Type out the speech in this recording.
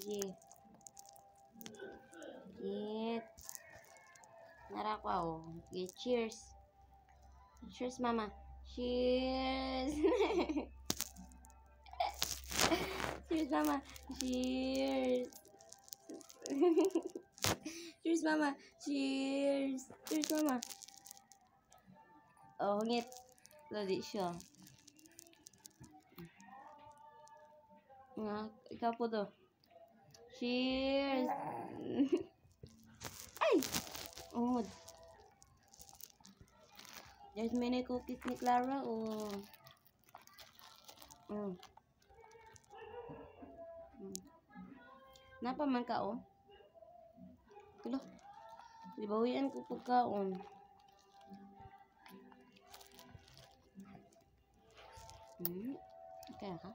Sige. Eat. Narakwa, oh. Okay, cheers. Cheers, mama. Cheers. Cheers, mama. Cheers. Cheers, mama. Cheers. Cheers, mama. Oh, hungit. Lodi siya. Nga, ikaw po to. Cheers. Ay! Ungod. There's many cookies ni Clara, oh. Napa man ka, oh? Tulo. Libawian ko pagkaon. Okay ka?